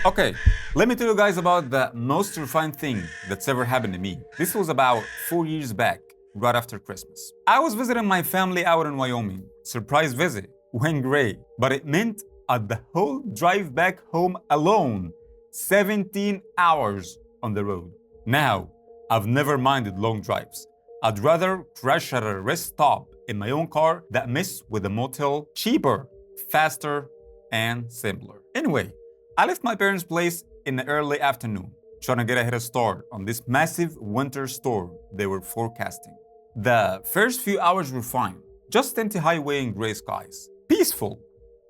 Okay, let me tell you guys about the most terrifying thing that's ever happened to me. This was about 4 years back, right after Christmas. I was visiting my family out in Wyoming. Surprise visit. Went great. But it meant the whole drive back home alone. 17 hours on the road. Now, I've never minded long drives. I'd rather crash at a rest stop in my own car than mess with a motel. Cheaper, faster, and simpler. Anyway, I left my parents' place in the early afternoon, trying to get a head start on this massive winter storm they were forecasting. The first few hours were fine, just empty highway and gray skies. Peaceful.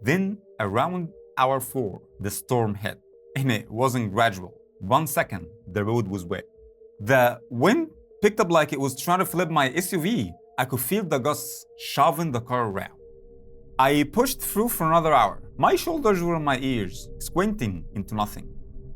Then, around hour 4, the storm hit. And it wasn't gradual. 1 second, the road was wet. The wind picked up like it was trying to flip my SUV. I could feel the gusts shoving the car around. I pushed through for another hour. My shoulders were in my ears, squinting into nothing.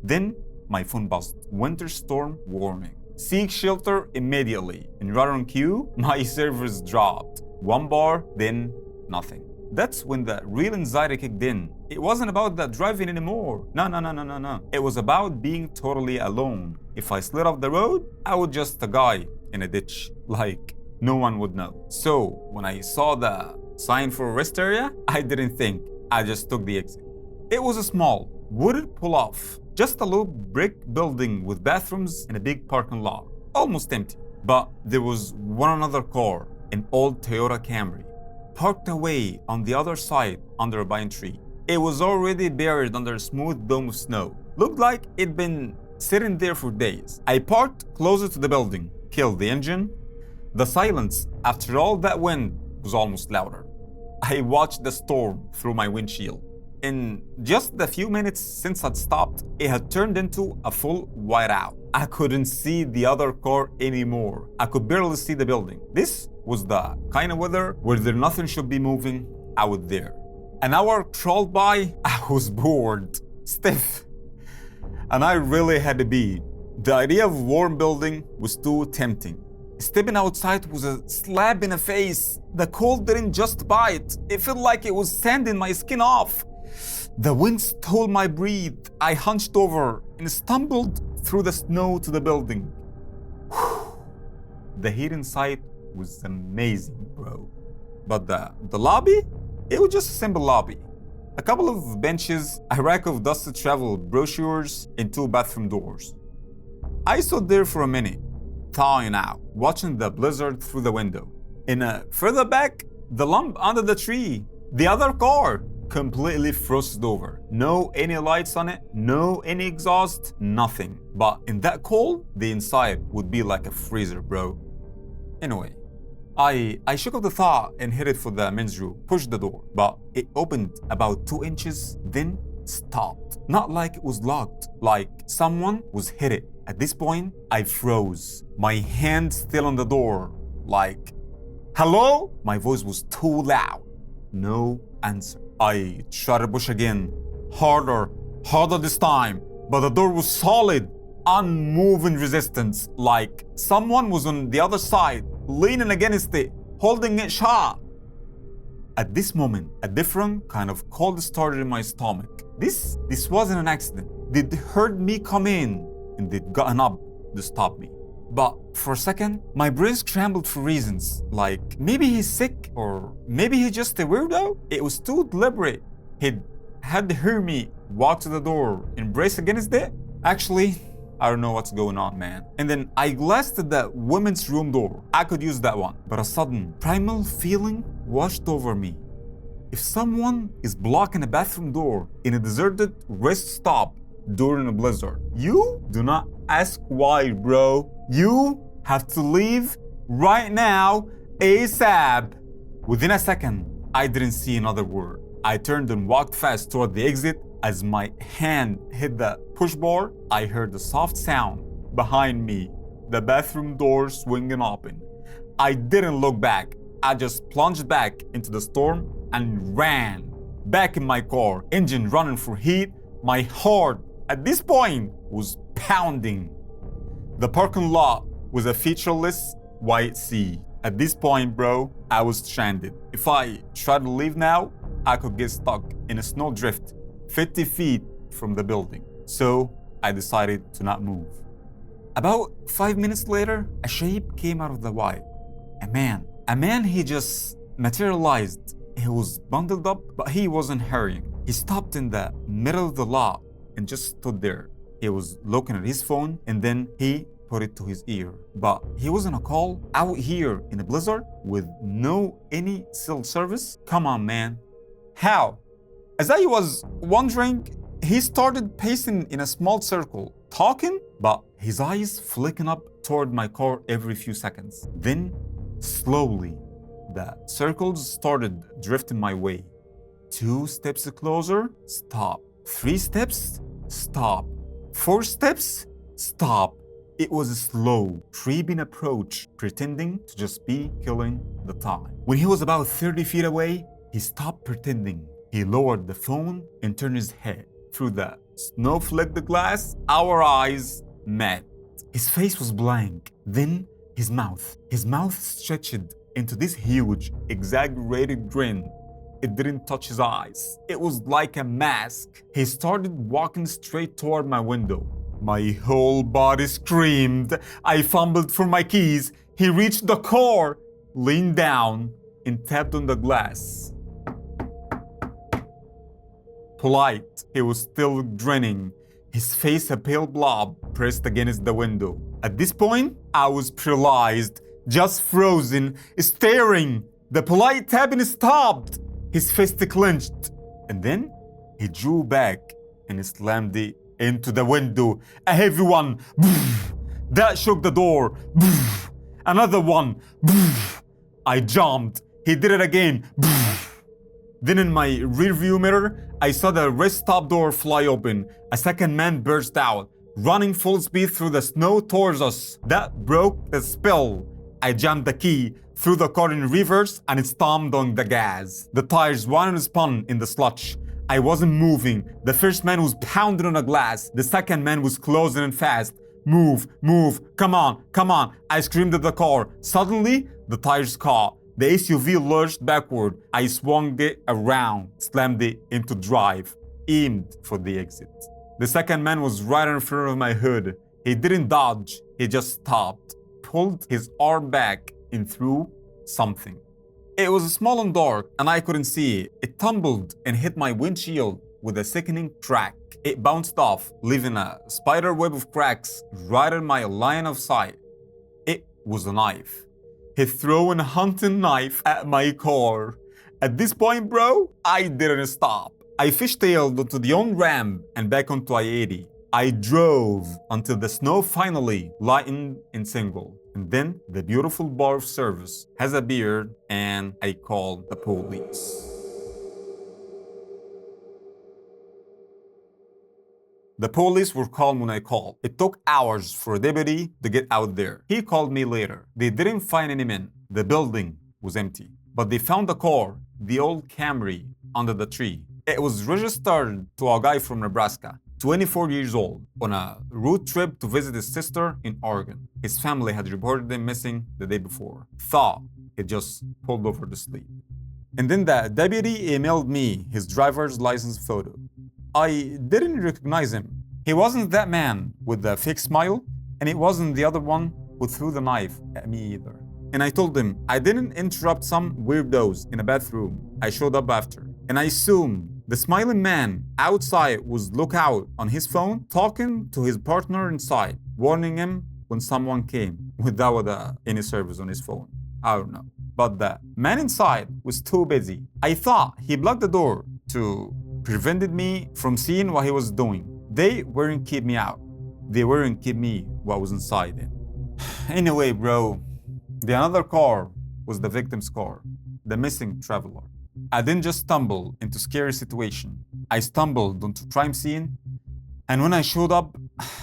Then, my phone buzzed. Winter storm warning. Seek shelter immediately. And right on cue, my servers dropped. 1 bar, then nothing. That's when the real anxiety kicked in. It wasn't about the driving anymore. No. It was about being totally alone. If I slid off the road, I was just a guy in a ditch. Like, no one would know. So, when I saw the sign for rest area, I didn't think. I just took the exit. It was a small, wooded pull-off. Just a little brick building with bathrooms and a big parking lot. Almost empty. But there was one other car, an old Toyota Camry, parked away on the other side under a pine tree. It was already buried under a smooth dome of snow. Looked like it'd been sitting there for days. I parked closer to the building, killed the engine. The silence, after all that wind, was almost louder. I watched the storm through my windshield. In just the few minutes since I'd stopped, it had turned into a full whiteout. I couldn't see the other car anymore. I could barely see the building. This was the kind of weather where there nothing should be moving out there. An hour crawled by, I was bored, stiff, and I really had to be. The idea of a warm building was too tempting. Stepping outside was a slap in the face. The cold didn't just bite. It felt like it was sanding my skin off. The wind stole my breath. I hunched over and stumbled through the snow to the building. The heat inside was amazing, bro. But the lobby? It was just a simple lobby. A couple of benches, a rack of dusted travel brochures, and 2 bathroom doors. I stood there for a minute, thawing out, watching the blizzard through the window. And further back, the lump under the tree, the other car, completely frosted over. No any lights on it, no any exhaust, nothing. But in that cold, the inside would be like a freezer, bro. Anyway, I shook off the thaw and headed for the men's room, pushed the door, but it opened about 2 inches, then stopped. Not like it was locked, like someone was hit it. At this point, I froze, my hand still on the door, like, hello? My voice was too loud. No answer. I tried to push again, harder this time, but the door was solid, unmoving resistance, like someone was on the other side, leaning against it, holding it shut. At this moment, a different kind of cold started in my stomach. This wasn't an accident. They'd heard me come in, and they'd gotten up to stop me. But for a second, my brain scrambled for reasons, like maybe he's sick, or maybe he's just a weirdo. It was too deliberate. He'd had to hear me walk to the door and brace against it. Actually, I don't know what's going on, man. And then I glanced at the women's room door. I could use that one. But a sudden, primal feeling washed over me. If someone is blocking a bathroom door in a deserted rest stop during a blizzard, you do not ask why, bro. You have to leave right now, ASAP. Within a second, I didn't see another word. I turned and walked fast toward the exit. As my hand hit the push bar, I heard a soft sound behind me, the bathroom door swinging open. I didn't look back. I just plunged back into the storm and ran. Back in my car, engine running for heat. My heart, at this point, was pounding. The parking lot was a featureless white sea. At this point, bro, I was stranded. If I tried to leave now, I could get stuck in a snowdrift 50 feet from the building. So I decided to not move. About 5 minutes later, a shape came out of the white. A man. A man, he just materialized. He was bundled up, but he wasn't hurrying. He stopped in the middle of the lot and just stood there. He was looking at his phone and then he put it to his ear. But he was on a call out here in a blizzard with no any cell service. Come on, man. How? As I was wondering, he started pacing in a small circle, talking, but his eyes flicking up toward my car every few seconds. Then, slowly, the circles started drifting my way. 2 steps closer, stop. 3 steps, stop. 4 steps, stop. It was a slow, creeping approach, pretending to just be killing the time. When he was about 30 feet away, he stopped pretending. He lowered the phone and turned his head. Through the snow-flecked glass, our eyes met. His face was blank. Then his mouth stretched into this huge, exaggerated grin. It didn't touch his eyes. It was like a mask. He started walking straight toward my window. My whole body screamed. I fumbled for my keys. He reached the car, leaned down, and tapped on the glass. Polite, he was still grinning, his face a pale blob pressed against the window. At this point, I was paralyzed, just frozen, staring. The polite tapping stopped. His fist clenched. And then he drew back and slammed it into the window. A heavy one. That shook the door. Another one. I jumped. He did it again. Then in my rearview mirror, I saw the rest stop door fly open. A second man burst out, running full speed through the snow towards us. That broke the spell. I jammed the key, threw the car in reverse, and stomped on the gas. The tires wound and spun in the sludge. I wasn't moving. The first man was pounding on the glass. The second man was closing in fast. Move, move, come on, come on. I screamed at the car. Suddenly, the tires caught. The SUV lurched backward. I swung it around, slammed it into drive, aimed for the exit. The second man was right in front of my hood. He didn't dodge, he just stopped, pulled his arm back and threw something. It was small and dark and I couldn't see it. It tumbled and hit my windshield with a sickening crack. It bounced off, leaving a spider web of cracks right in my line of sight. It was a knife. He threw a hunting knife at my car. At this point, bro, I didn't stop. I fishtailed onto the on-ramp and back onto I-80. I drove until the snow finally lightened and singled. And then the beautiful bar of service has appeared and I called the police. The police were called when I called. It took hours for a deputy to get out there. He called me later. They didn't find any men. The building was empty. But they found the car, the old Camry, under the tree. It was registered to a guy from Nebraska, 24 years old, on a road trip to visit his sister in Oregon. His family had reported him missing the day before. Thought he just pulled over to sleep. And then the deputy emailed me his driver's license photo. I didn't recognize him. He wasn't that man with the fake smile, and it wasn't the other one who threw the knife at me either. And I told him I didn't interrupt some weirdos in a bathroom. I showed up after. And I assumed the smiling man outside was lookout on his phone, talking to his partner inside, warning him when someone came without any service on his phone. I don't know. But the man inside was too busy. I thought he blocked the door to prevented me from seeing what he was doing. They weren't keep me out. They weren't keep me what was inside it. Anyway, bro, the another car was the victim's car, the missing traveler. I didn't just stumble into scary situation. I stumbled onto crime scene, and when I showed up,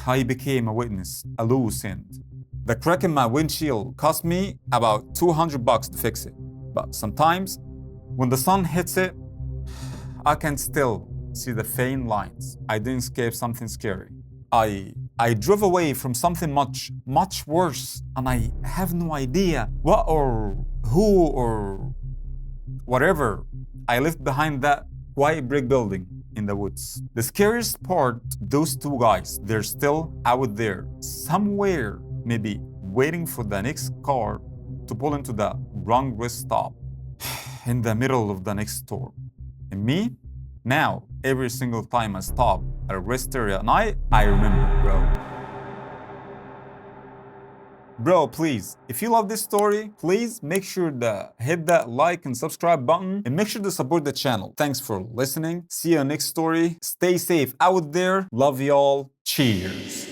I became a witness, a loose end. The crack in my windshield cost me about $200 to fix it. But sometimes, when the sun hits it, I can still see the faint lines. I didn't escape something scary. I drove away from something much worse, and I have no idea what or who or whatever I left behind that quiet brick building in the woods. The scariest part, those two guys, they're still out there, somewhere, maybe waiting for the next car to pull into the wrong rest stop in the middle of the next storm. And me, now, every single time I stop at a rest area at night, I remember, bro. Bro, please, if you love this story, please make sure to hit that like and subscribe button and make sure to support the channel. Thanks for listening. See you next story. Stay safe out there. Love y'all. Cheers.